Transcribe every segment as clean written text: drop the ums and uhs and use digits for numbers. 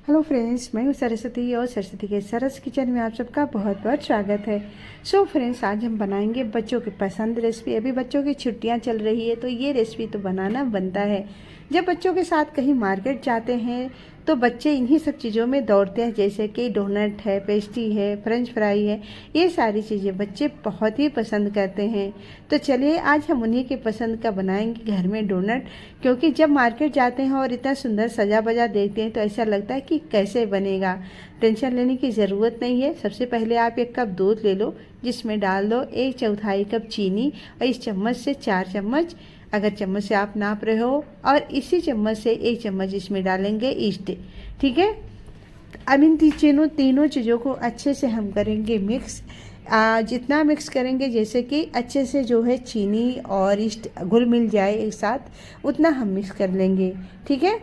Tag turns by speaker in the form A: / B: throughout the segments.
A: Hello friends, मैं हूँ सरस्वती और सरस्वती के सरस किचन में आप सबका बहुत बहुत स्वागत है। सो फ्रेंड्स, आज हम बनाएंगे बच्चों की पसंद रेसिपी। अभी बच्चों की छुट्टियाँ चल रही है तो ये रेसिपी तो बनाना बनता है। जब बच्चों के साथ कहीं मार्केट जाते हैं तो बच्चे इन्हीं सब चीज़ों में दौड़ते हैं, जैसे कि डोनट है, पेस्ट्री है, फ्रेंच फ्राई है। ये सारी चीज़ें बच्चे बहुत ही पसंद करते हैं। तो चलिए आज हम उन्हीं के पसंद का बनाएंगे घर में डोनट, क्योंकि जब मार्केट जाते हैं और इतना सुंदर सजा बजा देखते हैं तो ऐसा लगता है कि कैसे बनेगा। टेंशन लेने की ज़रूरत नहीं है। सबसे पहले आप 1 कप दूध ले लो, जिसमें डाल दो 1/4 कप चीनी और इस चम्मच से 4 चम्मच, अगर चम्मच से आप नाप रहे हो, और इसी चम्मच से 1 चम्मच इसमें डालेंगे ईस्ट। ठीक है। अब इन तीनों चीज़ों को अच्छे से हम करेंगे मिक्स। जितना मिक्स करेंगे, जैसे कि अच्छे से जो है चीनी और ईस्ट घुल मिल जाए एक साथ, उतना हम मिक्स कर लेंगे। ठीक है।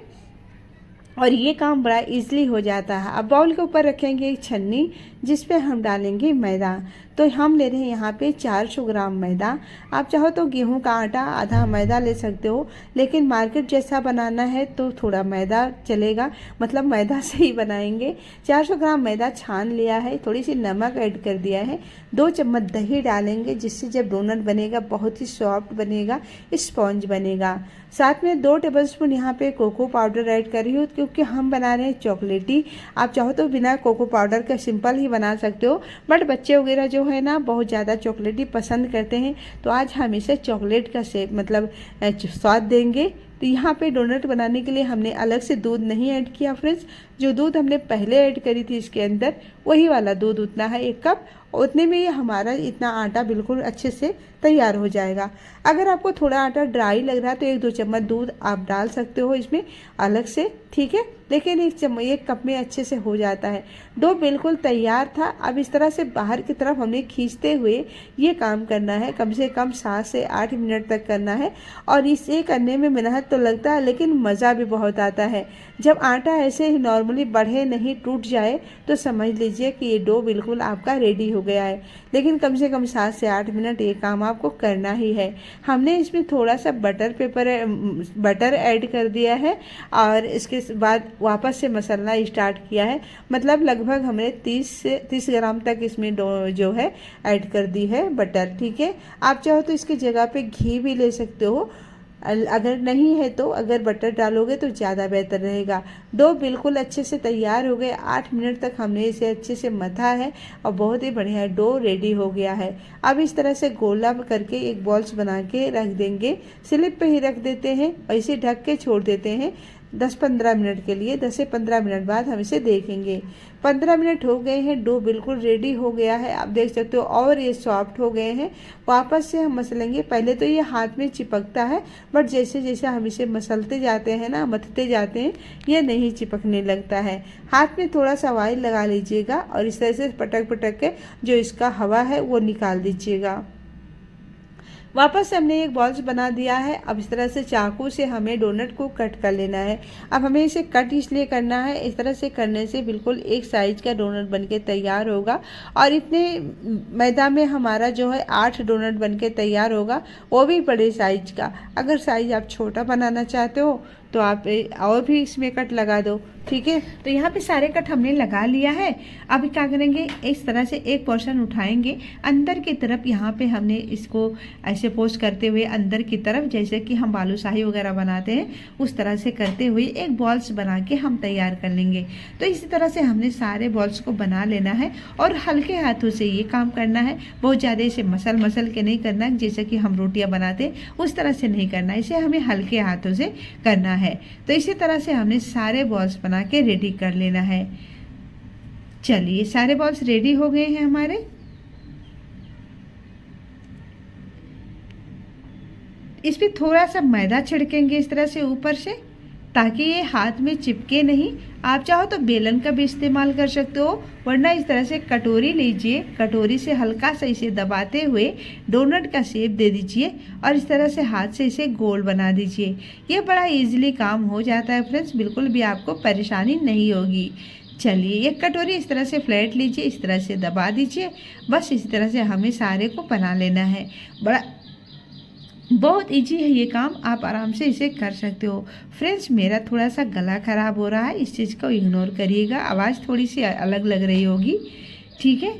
A: और ये काम बड़ा इजीली हो जाता है। अब बाउल के ऊपर रखेंगे एक छन्नी, जिस पे हम डालेंगे मैदा। तो हम ले रहे हैं यहाँ पे 400 ग्राम मैदा। आप चाहो तो गेहूं का आटा आधा मैदा ले सकते हो, लेकिन मार्केट जैसा बनाना है तो थोड़ा मैदा चलेगा, मतलब मैदा से ही बनाएंगे। 400 ग्राम मैदा छान लिया है, थोड़ी सी नमक ऐड कर दिया है, 2 चम्मच दही डालेंगे, जिससे जब डोनट बनेगा बहुत ही सॉफ्ट बनेगा, स्पॉन्ज बनेगा। साथ में 2 टेबलस्पून यहाँ पे कोको पाउडर ऐड कर रही हूँ, क्योंकि हम बना रहे हैं चॉकलेटी। आप चाहो तो बिना कोको पाउडर का सिंपल ही बना सकते हो, बट बच्चे वगैरह जो है ना बहुत ज़्यादा चॉकलेटी पसंद करते हैं, तो आज हम इसे चॉकलेट का से मतलब स्वाद देंगे। तो यहाँ पे डोनट बनाने के लिए हमने अलग से दूध नहीं ऐड किया फ्रेंड्स। जो दूध हमने पहले ऐड करी थी इसके अंदर, वही वाला दूध उतना है 1 कप। उतने में ही हमारा इतना आटा बिल्कुल अच्छे से तैयार हो जाएगा। अगर आपको थोड़ा आटा ड्राई लग रहा है तो 1-2 चम्मच दूध आप डाल सकते हो इसमें अलग से। ठीक है। लेकिन 1 कप में अच्छे से हो जाता है। डो बिल्कुल तैयार था। अब इस तरह से बाहर की तरफ हमने खींचते हुए ये काम करना है, कम से कम 7 से 8 मिनट तक करना है। और इसे करने में मेहनत तो लगता है, लेकिन मज़ा भी बहुत आता है। जब आटा ऐसे ही नॉर्मली बढ़े नहीं, टूट जाए, तो समझ लीजिए कि ये डो बिल्कुल आपका रेडी हो गया है। लेकिन कम से कम 7 से 8 मिनट ये काम आपको करना ही है। हमने इसमें थोड़ा सा बटर ऐड कर दिया है, और इसके बाद वापस से मसलना स्टार्ट किया है। मतलब लगभग हमने 30 ग्राम तक इसमें जो है ऐड कर दी है बटर। ठीक है। आप चाहो तो इसकी जगह पे घी भी ले सकते हो, अगर नहीं है तो अगर बटर डालोगे तो ज़्यादा बेहतर रहेगा। डो बिल्कुल अच्छे से तैयार हो गए। 8 मिनट तक हमने इसे अच्छे से मथा है और बहुत ही बढ़िया डो रेडी हो गया है। अब इस तरह से गोला करके एक बॉल्स बना के रख देंगे, स्लिप पे ही रख देते हैं और इसे ढक के छोड़ देते हैं 10-15 मिनट के लिए। 10 से 15 मिनट बाद हम इसे देखेंगे। 15 मिनट हो गए हैं, डो बिल्कुल रेडी हो गया है, आप देख सकते हो, और ये सॉफ्ट हो गए हैं। वापस से हम मसलेंगे। पहले तो ये हाथ में चिपकता है, बट जैसे जैसे हम इसे मसलते जाते हैं ना, मथते जाते हैं, ये नहीं चिपकने लगता है। हाथ में थोड़ा सा ऑयल लगा लीजिएगा और इस तरह से पटक पटक के जो इसका हवा है वो निकाल दीजिएगा। वापस हमने एक बॉल्स बना दिया है। अब इस तरह से चाकू से हमें डोनट को कट कर लेना है। अब हमें इसे कट इसलिए करना है, इस तरह से करने से बिल्कुल एक साइज का डोनट बनके तैयार होगा। और इतने मैदा में हमारा जो है 8 डोनट बनके तैयार होगा, वो भी बड़े साइज का। अगर साइज आप छोटा बनाना चाहते हो तो आप और भी इसमें कट लगा दो। ठीक है। तो यहाँ पे सारे कट हमने लगा लिया है। अब क्या करेंगे, इस तरह से एक पोर्शन उठाएंगे अंदर की तरफ। यहाँ पे हमने इसको ऐसे पोस्ट करते हुए अंदर की तरफ, जैसे कि हम बालूशाही वगैरह बनाते हैं उस तरह से करते हुए एक बॉल्स बना के हम तैयार कर लेंगे। तो इसी तरह से हमने सारे बॉल्स को बना लेना है और हल्के हाथों से ये काम करना है। बहुत ज़्यादा इसे मसल के नहीं करना, जैसे कि हम रोटियाँ बनाते उस तरह से नहीं करना, इसे हमें हल्के हाथों से करना है। तो इसी तरह से हमने सारे बॉल्स बना के रेडी कर लेना है। चलिए, सारे बॉल्स रेडी हो गए हैं हमारे। इस पे थोड़ा सा मैदा छिड़केंगे इस तरह से ऊपर से, ताकि ये हाथ में चिपके नहीं। आप चाहो तो बेलन का भी इस्तेमाल कर सकते हो, वरना इस तरह से कटोरी लीजिए, कटोरी से हल्का सा इसे दबाते हुए डोनट का शेप दे दीजिए और इस तरह से हाथ से इसे गोल बना दीजिए। ये बड़ा इजीली काम हो जाता है फ्रेंड्स, बिल्कुल भी आपको परेशानी नहीं होगी। चलिए, एक कटोरी इस तरह से फ्लैट लीजिए, इस तरह से दबा दीजिए। बस इस तरह से हमें सारे को बना लेना है। बड़ा बहुत इजी है ये काम, आप आराम से इसे कर सकते हो। फ्रेंड्स, मेरा थोड़ा सा गला ख़राब हो रहा है, इस चीज़ को इग्नोर करिएगा, आवाज़ थोड़ी सी अलग लग रही होगी, ठीक है।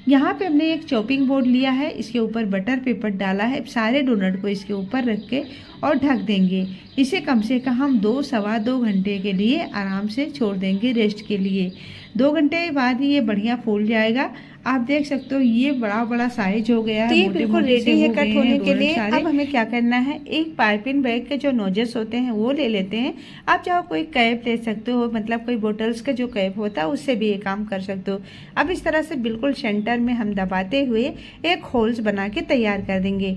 A: यहाँ पे हमने एक चॉपिंग बोर्ड लिया है, इसके ऊपर बटर पेपर डाला है, सारे डोनट को इसके ऊपर रख के और ढक देंगे। इसे कम से कम हम 2-2.25 घंटे के लिए आराम से छोड़ देंगे रेस्ट के लिए। 2 घंटे के बाद ही ये बढ़िया फूल जाएगा। आप देख सकते हो ये बड़ा बड़ा साइज हो गया है, तो ये बिल्कुल रेडी है कट होने के लिए। अब हमें क्या करना है, एक पाइपिंग बैग के जो नोजस होते हैं वो ले लेते हैं। आप चाहो कोई कैप ले सकते हो, मतलब कोई बोटल्स का जो कैप होता है उससे भी ये काम कर सकते हो। अब इस तरह से बिल्कुल सेंटर में हम दबाते हुए एक होल्स बना के तैयार कर देंगे।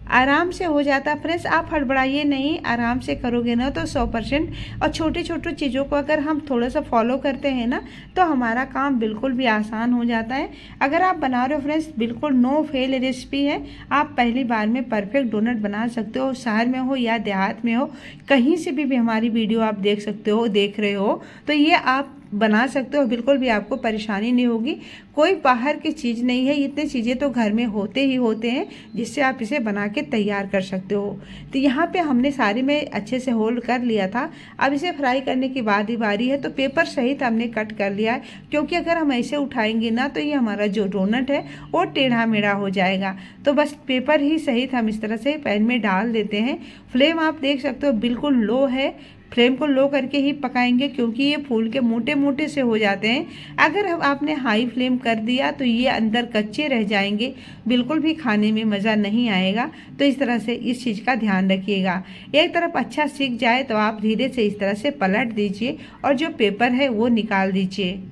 A: आराम से हो जाता फ्रेंड्स, आप हड़बड़ाइए नहीं, आराम से करोगे ना तो 100%। और छोटी छोटी चीज़ों को अगर हम थोड़ा सा फॉलो करते हैं ना तो हमारा काम बिल्कुल भी आसान हो जाता है। अगर आप बना रहे हो फ्रेंड्स, बिल्कुल नो फेल रेसिपी है, आप पहली बार में परफेक्ट डोनट बना सकते हो। शहर में हो या देहात में हो, कहीं से भी हमारी वीडियो आप देख सकते हो, देख रहे हो तो ये आप बना सकते हो, बिल्कुल भी आपको परेशानी नहीं होगी। कोई बाहर की चीज़ नहीं है, इतने चीज़ें तो घर में होते ही होते हैं जिससे आप इसे बना के तैयार कर सकते हो। तो यहाँ पे हमने सारे में अच्छे से होल्ड कर लिया था। अब इसे फ्राई करने की बारी है, तो पेपर सहित हमने कट कर लिया है, क्योंकि अगर हम ऐसे उठाएंगे ना तो ये हमारा जो डोनट है वो टेढ़ा मेढ़ा हो जाएगा। तो बस पेपर ही सहित हम इस तरह से पैन में डाल देते हैं। फ्लेम आप देख सकते हो बिल्कुल लो है, फ्लेम को लो करके ही पकाएंगे, क्योंकि ये फूल के मोटे मोटे से हो जाते हैं। अगर आपने हाई फ्लेम कर दिया तो ये अंदर कच्चे रह जाएंगे, बिल्कुल भी खाने में मज़ा नहीं आएगा। तो इस तरह से इस चीज़ का ध्यान रखिएगा। एक तरफ अच्छा सीख जाए तो आप धीरे से इस तरह से पलट दीजिए और जो पेपर है वो निकाल दीजिए।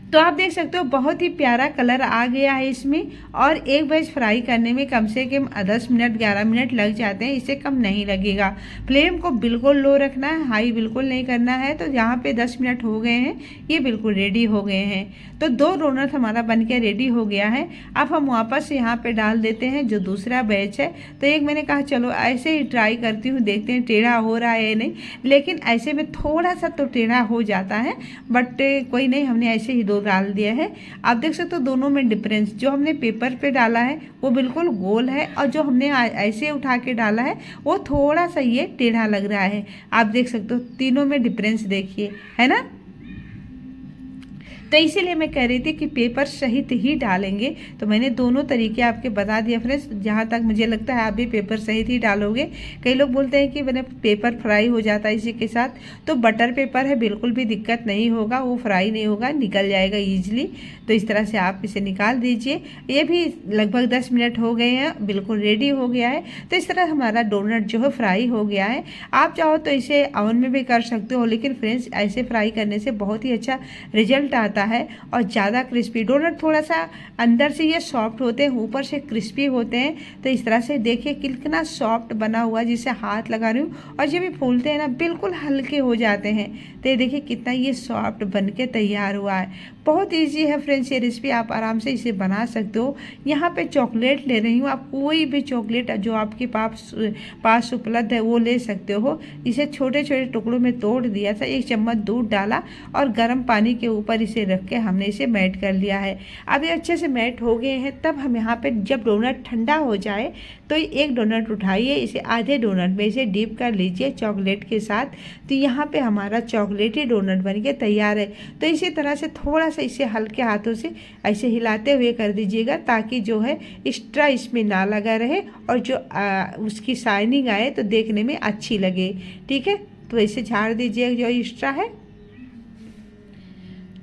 A: तो आप देख सकते हो बहुत ही प्यारा कलर आ गया है इसमें। और एक बैच फ्राई करने में कम से कम 10 मिनट 11 मिनट लग जाते हैं, इससे कम नहीं लगेगा। फ्लेम को बिल्कुल लो रखना है, हाई बिल्कुल नहीं करना है। तो यहाँ पे 10 मिनट हो गए हैं, ये बिल्कुल रेडी हो गए हैं। तो 2 डोनट हमारा बनके रेडी हो गया है। अब हम वापस यहाँ पे डाल देते हैं जो दूसरा बैच है। तो एक मैंने कहा चलो ऐसे ही ट्राई करती हूँ, देखते हैं टेढ़ा हो रहा है या नहीं, लेकिन ऐसे में थोड़ा सा तो टेढ़ा हो जाता है, बट कोई नहीं, हमने ऐसे ही 2 डाल दिया है। आप देख सकते हो दोनों में डिफरेंस, जो हमने पेपर पे डाला है वो बिल्कुल गोल है और जो हमने ऐसे उठा के डाला है वो थोड़ा सा ये टेढ़ा लग रहा है। आप देख सकते हो तीनों में डिफरेंस देखिए, है ना। तो इसीलिए मैं कह रही थी कि पेपर सहित ही डालेंगे। तो मैंने दोनों तरीके आपके बता दिए फ्रेंड्स, जहाँ तक मुझे लगता है आप भी पेपर सहित ही डालोगे। कई लोग बोलते हैं कि मैंने पेपर फ्राई हो जाता है इसी के साथ, तो बटर पेपर है, बिल्कुल भी दिक्कत नहीं होगा, वो फ्राई नहीं होगा, निकल जाएगा ईजिली। तो इस तरह से आप इसे निकाल दीजिए। ये भी लगभग 10 मिनट हो गए हैं, बिल्कुल रेडी हो गया है। तो इस तरह हमारा डोनट जो है फ्राई हो गया है। आप चाहो तो इसे ओवन में भी कर सकते हो, लेकिन फ्रेंड्स ऐसे फ्राई करने से बहुत ही अच्छा रिजल्ट आता है और ज़्यादा क्रिस्पी डोनट, थोड़ा सा अंदर से ये सॉफ्ट होते हैं, ऊपर से क्रिस्पी होते हैं। तो इस तरह से देखिए कितना सॉफ्ट बना हुआ है, जिसे हाथ लगा रही हूँ, और जब भी फूलते हैं ना बिल्कुल हल्के हो जाते हैं। तो ये देखिए कितना ये सॉफ्ट बन के तैयार हुआ है। बहुत ईजी है फ्रेंड्स ये रेसिपी, आप आराम से इसे बना सकते हो। यहाँ पे चॉकलेट ले रही हूँ, आप कोई भी चॉकलेट जो आपके पास उपलब्ध है वो ले सकते हो। इसे छोटे छोटे टुकड़ों में तोड़ दिया था, 1 चम्मच दूध डाला और गर्म पानी के ऊपर इसे रख के हमने इसे मेल्ट कर लिया है। अब ये अच्छे से मेल्ट हो गए हैं। तब हम यहाँ पे जब डोनट ठंडा हो जाए तो एक डोनट उठाइए, इसे आधे डोनट में इसे डीप कर लीजिए चॉकलेट के साथ। तो यहाँ पे हमारा चॉकलेटी डोनट बन के तैयार है। तो इसी तरह से थोड़ा सा इसे हल्के हाथों से ऐसे हिलाते हुए कर दीजिएगा, ताकि जो है एक्स्ट्रा इसमें ना लगा रहे और जो उसकी शाइनिंग आए तो देखने में अच्छी लगे। ठीक है, तो इसे झाड़ दीजिए जो एक्स्ट्रा है।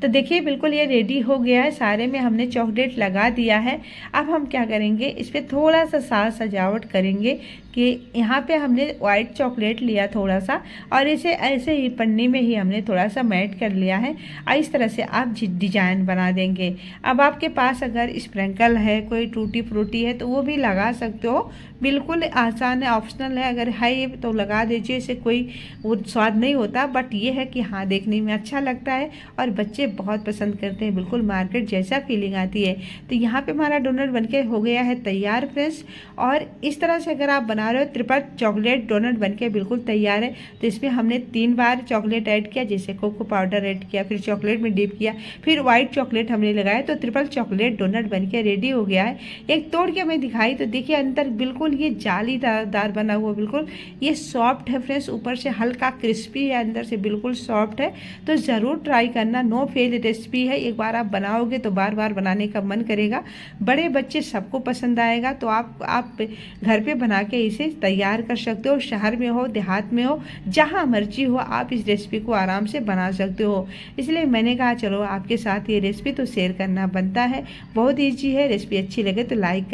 A: तो देखिए बिल्कुल ये रेडी हो गया है, सारे में हमने चॉकलेट लगा दिया है। अब हम क्या करेंगे, इस पर थोड़ा सा साज सजावट करेंगे कि यहाँ पे हमने वाइट चॉकलेट लिया थोड़ा सा, और इसे ऐसे ही पन्नी में ही हमने थोड़ा सा मेल्ट कर लिया है। और इस तरह से आप डिजाइन बना देंगे। अब आपके पास अगर स्प्रिंकल है, कोई टूटी फ्रूटी है तो वो भी लगा सकते हो, बिल्कुल आसान है, ऑप्शनल है। अगर है तो लगा दीजिए, इससे कोई वो स्वाद नहीं होता, बट ये है कि हाँ देखने में अच्छा लगता है और बच्चे बहुत पसंद करते हैं, बिल्कुल मार्केट जैसा फीलिंग आती है। तो यहाँ पे हमारा डोनट बनके हो गया है तैयार फ्रेंड्स। और इस तरह से अगर आप बना रहे हो। ट्रिपल चॉकलेट डोनट बनके बिल्कुल तैयार है। तो इसमें हमने 3 बार चॉकलेट ऐड किया, जैसे कोको पाउडर ऐड किया, फिर चॉकलेट में डिप किया, फिर व्हाइट चॉकलेट हमने लगाया, तो ट्रिपल चॉकलेट डोनट बनके रेडी हो गया है। एक तोड़ के मैं दिखाई तो देखिए अंदर बिल्कुल ये जालीदार बना हुआ, बिल्कुल ये सॉफ्ट है फ्रेंड्स, ऊपर से हल्का क्रिस्पी है, अंदर से बिल्कुल सॉफ्ट है। तो ज़रूर ट्राई करना, नो फेल रेसिपी है। एक बार आप बनाओगे तो बार बार बनाने का मन करेगा, बड़े बच्चे सबको पसंद आएगा। तो आप घर पे बना के इसे तैयार कर सकते हो। शहर में हो, देहात में हो, जहाँ मर्जी हो, आप इस रेसिपी को आराम से बना सकते हो। इसलिए मैंने कहा चलो आपके साथ ये रेसिपी तो शेयर करना बनता है। बहुत ईजी है, रेसिपी अच्छी लगे तो लाइक